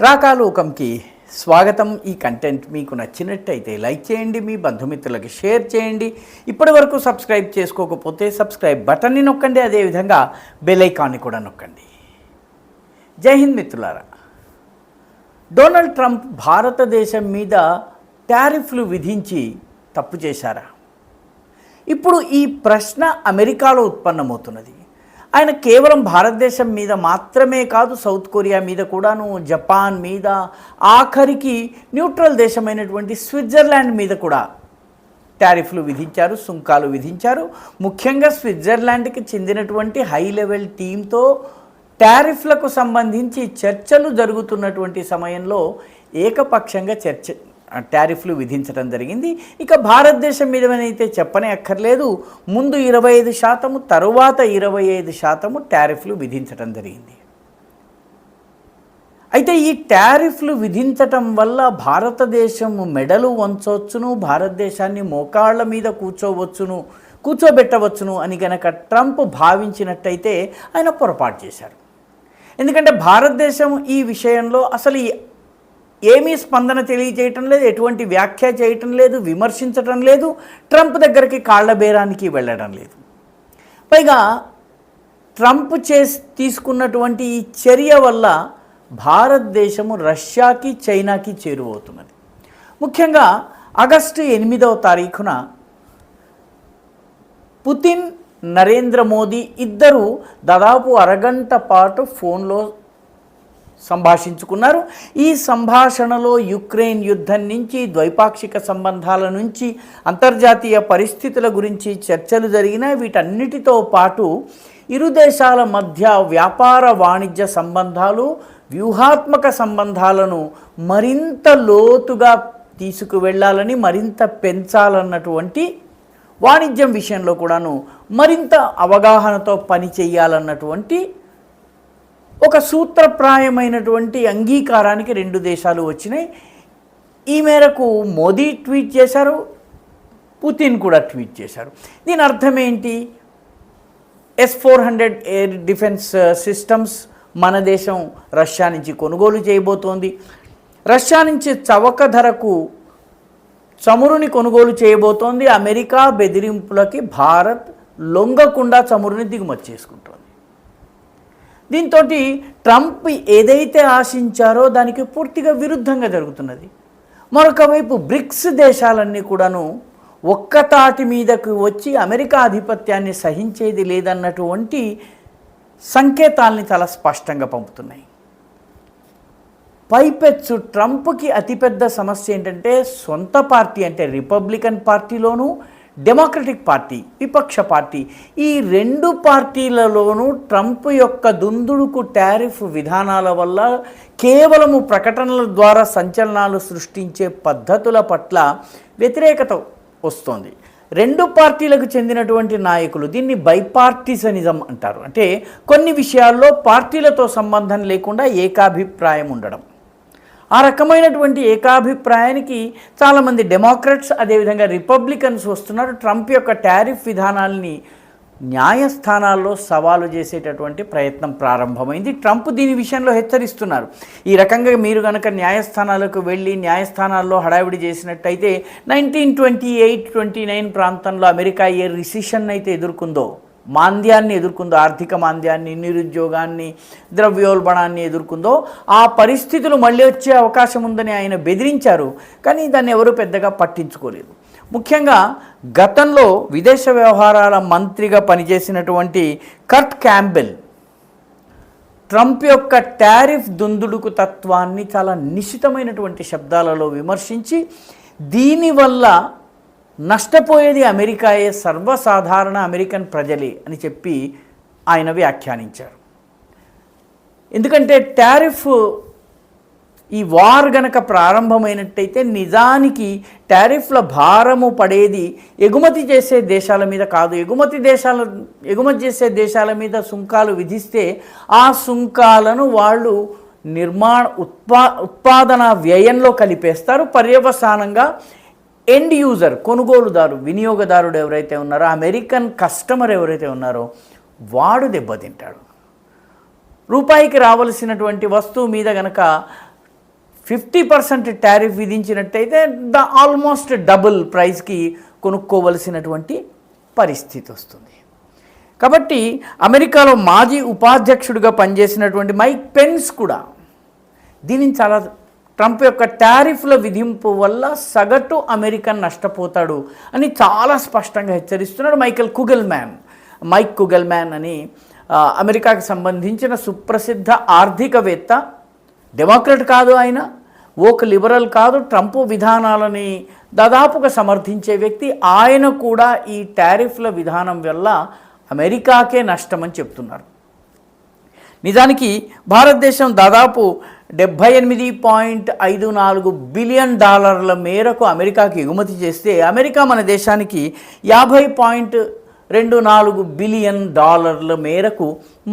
రాకాలోకంకి స్వాగతం. ఈ కంటెంట్ మీకు నచ్చినట్టయితే లైక్ చేయండి, మీ బంధుమిత్రులకి షేర్ చేయండి. ఇప్పటి వరకు సబ్స్క్రైబ్ చేసుకోకపోతే సబ్స్క్రైబ్ బటన్ని నొక్కండి, అదేవిధంగా బెల్ ఐకాన్ని కూడా నొక్కండి. జై హింద్ మిత్రులారా. డొనాల్డ్ ట్రంప్ భారతదేశం మీద టారిఫ్లు విధించి తప్పు చేశారా? ఇప్పుడు ఈ ప్రశ్న అమెరికాలో ఉత్పన్నమవుతున్నది. ఆయన కేవలం భారతదేశం మీద మాత్రమే కాదు, సౌత్ కొరియా మీద కూడాను, జపాన్ మీద, ఆఖరికి న్యూట్రల్ దేశమైనటువంటి స్విట్జర్లాండ్ మీద కూడా టారిఫ్లు విధించారు, సుంకాలు విధించారు. ముఖ్యంగా స్విట్జర్లాండ్కి చెందినటువంటి హై లెవెల్ టీంతో టారిఫ్లకు సంబంధించి చర్చలు జరుగుతున్నటువంటి సమయంలో ఏకపక్షంగా టారిఫ్లు విధించడం జరిగింది. ఇక భారతదేశం మీదనైతే చెప్పనే అక్కర్లేదు. ముందు 25%, తరువాత 25% టారిఫ్లు విధించడం జరిగింది. అయితే ఈ టారిఫ్లు విధించటం వల్ల భారతదేశం మెడలు వంచవచ్చును, భారతదేశాన్ని మోకాళ్ళ మీద కూర్చోబెట్టవచ్చును అని కనుక ట్రంప్ భావించినట్టయితే ఆయన పొరపాటు చేశారు. ఎందుకంటే భారతదేశం ఈ విషయంలో అసలు ఏమీ స్పందన తెలియజేయటం లేదు, ఎటువంటి వ్యాఖ్య చేయటం లేదు, విమర్శించటం లేదు, ట్రంప్ దగ్గరికి కాళ్ల బేరానికి వెళ్ళడం లేదు. పైగా ట్రంప్ తీసుకున్నటువంటి ఈ చర్య వల్ల భారతదేశము రష్యాకి, చైనాకి చేరువవుతున్నది. ముఖ్యంగా ఆగస్టు 8వ తారీఖున పుతిన్, నరేంద్ర మోదీ ఇద్దరు దాదాపు అరగంట పాటు ఫోన్లో సంభాషించుకున్నారు. ఈ సంభాషణలో యుక్రెయిన్ యుద్ధం నుంచి, ద్వైపాక్షిక సంబంధాల నుంచి, అంతర్జాతీయ పరిస్థితుల గురించి చర్చలు జరిగినాయి. వీటన్నిటితో పాటు ఇరు దేశాల మధ్య వ్యాపార వాణిజ్య సంబంధాలు, వ్యూహాత్మక సంబంధాలను మరింత లోతుగా తీసుకువెళ్ళాలని, మరింత పెంచాలన్నటువంటి, వాణిజ్యం విషయంలో కూడాను మరింత అవగాహనతో పనిచేయాలన్నటువంటి ఒక సూత్రప్రాయమైనటువంటి అంగీకారానికి రెండు దేశాలు వచ్చినాయి. ఈ మేరకు మోదీ ట్వీట్ చేశారు, పుతిన్ కూడా ట్వీట్ చేశారు. దీని అర్థం ఏంటి? S-400 ఎయిర్ డిఫెన్స్ సిస్టమ్స్ మన దేశం రష్యా నుంచి కొనుగోలు చేయబోతోంది. రష్యా నుంచి చవక ధరకు చమురుని కొనుగోలు చేయబోతోంది. అమెరికా బెదిరింపులకి భారత్ లొంగకుండా చమురుని దిగుమతి చేసుకుంటోంది. దీంతో ట్రంప్ ఏదైతే ఆశించారో దానికి పూర్తిగా విరుద్ధంగా జరుగుతున్నది. మరొక వైపు బ్రిక్స్ దేశాలన్నీ కూడాను ఒక్కతాటి మీదకు వచ్చి అమెరికా ఆధిపత్యాన్ని సహించేది లేదన్నటువంటి సంకేతాల్ని చాలా స్పష్టంగా పంపుతున్నాయి. పైపెచ్చు ట్రంప్కి అతిపెద్ద సమస్య ఏంటంటే సొంత పార్టీ అంటే రిపబ్లికన్ పార్టీలోనూ, డెమోక్రటిక్ పార్టీ విపక్ష పార్టీ, ఈ రెండు పార్టీలలోనూ ట్రంప్ యొక్క దుందుడుకు టారిఫ్ విధానాల వల్ల కేవలము ప్రకటనల ద్వారా సంచలనాలు సృష్టించే పద్ధతుల పట్ల వ్యతిరేకత వస్తోంది. రెండు పార్టీలకు చెందినటువంటి నాయకులు దీన్ని బైపార్టిజనిజం అంటారు. అంటే కొన్ని విషయాల్లో పార్టీలతో సంబంధం లేకుండా ఏకాభిప్రాయం ఉండడం. ఆ రకమైనటువంటి ఏకాభిప్రాయానికి చాలామంది డెమోక్రాట్స్, అదేవిధంగా రిపబ్లికన్స్ వస్తున్నారు. ట్రంప్ యొక్క టారిఫ్ విధానాల్ని న్యాయస్థానాల్లో సవాలు చేసేటటువంటి ప్రయత్నం ప్రారంభమైంది. ట్రంప్ దీని విషయంలో హెచ్చరిస్తున్నారు. ఈ రకంగా మీరు కనుక న్యాయస్థానాలకు వెళ్ళి న్యాయస్థానాల్లో హడావిడి చేసినట్టయితే 1928-29 ప్రాంతంలో అమెరికా ఏ రిసెషన్ అయితే ఎదుర్కొందో, మాంద్యాన్ని ఎదుర్కొందో, ఆర్థిక మాంద్యాన్ని, నిరుద్యోగాన్ని, ద్రవ్యోల్బణాన్ని ఎదుర్కొందో, ఆ పరిస్థితులు మళ్ళీ వచ్చే అవకాశం ఉందని ఆయన బెదిరించారు. కానీ దాన్ని ఎవరు పెద్దగా పట్టించుకోలేదు. ముఖ్యంగా గతంలో విదేశ వ్యవహారాల మంత్రిగా పనిచేసినటువంటి కర్ట్ క్యాంబెల్ ట్రంప్ యొక్క టారిఫ్ దుందుడుకు తత్వాన్ని చాలా నిశితమైనటువంటి శబ్దాలలో విమర్శించి దీనివల్ల నష్టపోయేది అమెరికాయే, సర్వసాధారణ అమెరికన్ ప్రజలే అని చెప్పి ఆయన వ్యాఖ్యానించారు. ఎందుకంటే టారిఫ్ ఈ వార్ గనక ప్రారంభమైనట్టయితే నిజానికి టారిఫ్ల భారము పడేది ఎగుమతి చేసే దేశాల మీద కాదు. ఎగుమతి చేసే దేశాల మీద సుంకాలు విధిస్తే ఆ సుంకాలను వాళ్ళు ఉత్పాదన వ్యయంలో కలిపేస్తారు. పర్యవసానంగా ఎండ్ యూజర్, కొనుగోలుదారు, వినియోగదారుడు ఎవరైతే ఉన్నారో, అమెరికన్ కస్టమర్ ఎవరైతే ఉన్నారో వాడు దెబ్బతింటాడు. రూపాయికి రావాల్సినటువంటి వస్తువు మీద గనక 50% టారిఫ్ విధించినట్టయితే ఆల్మోస్ట్ డబుల్ ప్రైస్కి కొనుక్కోవలసినటువంటి పరిస్థితి వస్తుంది. కాబట్టి అమెరికాలో మాజీ ఉపాధ్యక్షుడిగా పనిచేసినటువంటి మైక్ పెన్స్ కూడా దీనిని చాలా ట్రంప్ యొక్క టారిఫ్ల విధింపు వల్ల సగటు అమెరికన్ నష్టపోతాడు అని చాలా స్పష్టంగా హెచ్చరిస్తున్నాడు మైక్ కుగెల్మ్యాన్ అని అమెరికాకి సంబంధించిన సుప్రసిద్ధ ఆర్థికవేత్త. డెమోక్రట్ కాదు ఆయన, ఓక్ లిబరల్ కాదు, ట్రంప్ విధానాలని దాదాపుగా సమర్థించే వ్యక్తి. ఆయన కూడా ఈ టారిఫ్ల విధానం వల్ల అమెరికాకే నష్టమని చెప్తున్నారు. నిజానికి భారతదేశం దాదాపు $78.54 బిలియన్ మేరకు అమెరికాకి ఎగుమతి చేస్తే అమెరికా మన దేశానికి $50.24 బిలియన్ మేరకు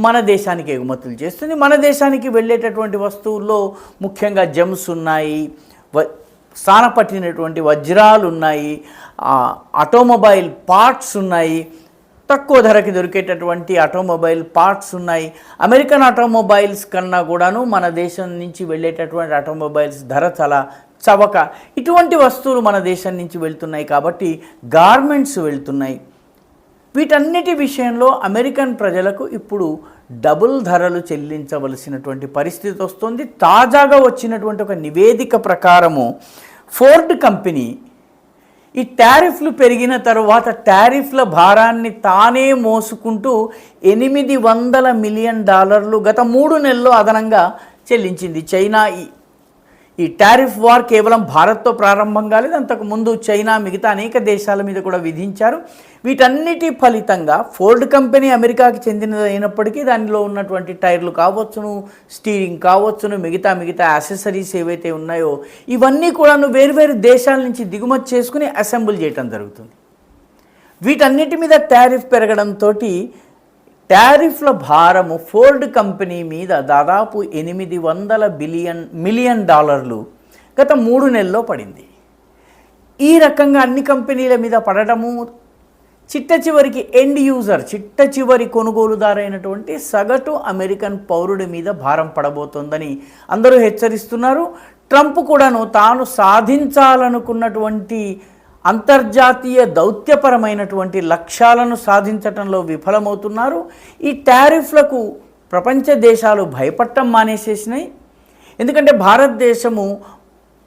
మన దేశానికి ఎగుమతులు చేస్తుంది. మన దేశానికి వెళ్ళేటటువంటి వస్తువుల్లో ముఖ్యంగా జెమ్స్ ఉన్నాయి, స్థానపట్టినటువంటి వజ్రాలు ఉన్నాయి, ఆటోమొబైల్ పార్ట్స్ ఉన్నాయి, తక్కువ ధరకి దొరికేటటువంటి ఆటోమొబైల్ పార్ట్స్ ఉన్నాయి. అమెరికన్ ఆటోమొబైల్స్ కన్నా కూడాను మన దేశం నుంచి వెళ్ళేటటువంటి ఆటోమొబైల్స్ ధర చాలా చవక. ఇటువంటి వస్తువులు మన దేశం నుంచి వెళ్తున్నాయి కాబట్టి గార్మెంట్స్ వెళ్తున్నాయి. వీటన్నిటి విషయంలో అమెరికన్ ప్రజలకు ఇప్పుడు డబుల్ ధరలు చెల్లించవలసినటువంటి పరిస్థితి వస్తుంది. తాజాగా వచ్చినటువంటి ఒక నివేదిక ప్రకారము ఫోర్డ్ కంపెనీ ఈ టారిఫ్లు పెరిగిన తర్వాత టారిఫ్ల భారాన్ని తానే మోసుకుంటూ $800 మిలియన్ గత 3 నెలల్లో అదనంగా చెల్లించింది. చైనా ఈ టారిఫ్ వార్ కేవలం భారత్తో ప్రారంభం కాలేదు, అంతకుముందు చైనా మిగతా అనేక దేశాల మీద కూడా విధించారు. వీటన్నిటి ఫలితంగా ఫోర్డ్ కంపెనీ అమెరికాకి చెందినది అయినప్పటికీ దానిలో ఉన్నటువంటి టైర్లు కావచ్చును, స్టీరింగ్ కావచ్చును, మిగతా యాక్సెసరీస్ ఏవైతే ఉన్నాయో ఇవన్నీ కూడా వేరువేరు దేశాల నుంచి దిగుమతి చేసుకుని అసెంబుల్ చేయటం జరుగుతుంది. వీటన్నిటి మీద టారిఫ్ పెరగడంతో టారిఫ్ల భారము ఫోర్డ్ కంపెనీ మీద దాదాపు $800 మిలియన్ గత 3 నెలల్లో పడింది. ఈ రకంగా అన్ని కంపెనీల మీద పడటము చిట్టచివరికి ఎండ్ యూజర్, చిట్టచివరి కొనుగోలుదారైనటువంటి సగటు అమెరికన్ పౌరుడి మీద భారం పడబోతోందని అందరూ హెచ్చరిస్తున్నారు. ట్రంప్ కూడాను తాను సాధించాలనుకున్నటువంటి అంతర్జాతీయ దౌత్యపరమైనటువంటి లక్ష్యాలను సాధించటంలో విఫలమవుతున్నారు. ఈ టారిఫ్లకు ప్రపంచ దేశాలు భయపడటం మానేసేసినాయి. ఎందుకంటే భారతదేశము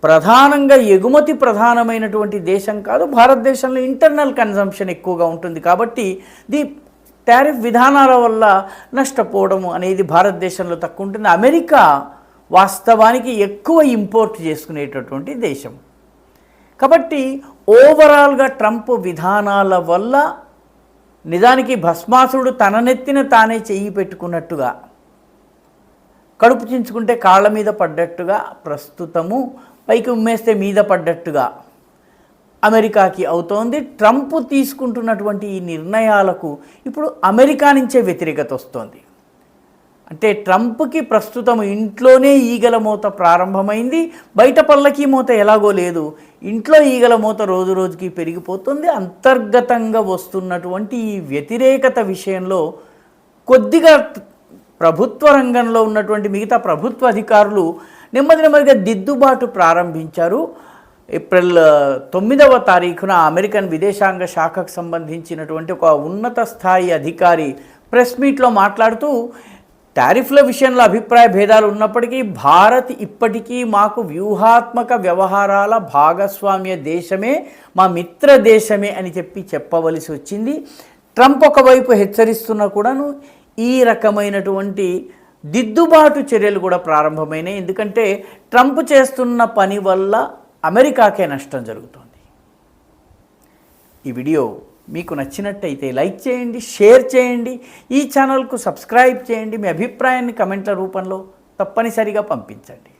ప్రధానంగా ఎగుమతి ప్రధానమైనటువంటి దేశం కాదు, భారతదేశంలో ఇంటర్నల్ కన్జంప్షన్ ఎక్కువగా ఉంటుంది. కాబట్టి టారిఫ్ విధానాల వల్ల నష్టపోవడం అనేది భారతదేశంలో తక్కువ ఉంటుంది. అమెరికా వాస్తవానికి ఎక్కువ ఇంపోర్ట్ చేసుకునేటటువంటి దేశం. కాబట్టి ఓవరాల్గా ట్రంప్ విధానాల వల్ల నిజానికి భస్మాసురుడు తన నెత్తిన తానే చెయ్యి పెట్టుకున్నట్టుగా, కడుపు చించుకుంటే కాళ్ళ మీద పడ్డట్టుగా, ప్రస్తుతము పైకి ఉమ్మేస్తే మీద పడ్డట్టుగా అమెరికాకి అవుతోంది. ట్రంప్ తీసుకుంటున్నటువంటి ఈ నిర్ణయాలకు ఇప్పుడు అమెరికా నుంచే వ్యతిరేకత వస్తోంది. అంటే ట్రంప్కి ప్రస్తుతం ఇంట్లోనే ఈగల మూత ప్రారంభమైంది, బయట పల్లకి మూత ఎలాగో లేదు. ఇంట్లో ఈగల మూత రోజు రోజుకి పెరిగిపోతుంది. అంతర్గతంగా వస్తున్నటువంటి ఈ వ్యతిరేకత విషయంలో కొద్దిగా ప్రభుత్వ రంగంలో ఉన్నటువంటి మిగతా ప్రభుత్వ అధికారులు నెమ్మదిగా దిద్దుబాటు ప్రారంభించారు. ఏప్రిల్ 9వ తారీఖున అమెరికన్ విదేశాంగ శాఖకు సంబంధించినటువంటి ఒక ఉన్నత స్థాయి అధికారి ప్రెస్ మీట్లో మాట్లాడుతూ టారిఫ్ల విషయంలో అభిప్రాయ భేదాలు ఉన్నప్పటికీ భారత్ ఇప్పటికీ మాకు వ్యూహాత్మక వ్యవహారాల భాగస్వామ్య దేశమే, మా మిత్ర దేశమే అని చెప్పవలసి వచ్చింది. ట్రంప్ ఒకవైపు హెచ్చరిస్తున్నా కూడాను ఈ రకమైనటువంటి దిద్దుబాటు చర్యలు కూడా ప్రారంభమైనాయి. ఎందుకంటే ట్రంప్ చేస్తున్న పని వల్ల అమెరికాకే నష్టం జరుగుతుంది. ఈ వీడియో మీకు నచ్చినట్టయితే లైక్ చేయండి, షేర్ చేయండి, ఈ ఛానల్కు సబ్స్క్రైబ్ చేయండి. మీ అభిప్రాయాన్ని కమెంట్ల రూపంలో తప్పనిసరిగా పంపించండి.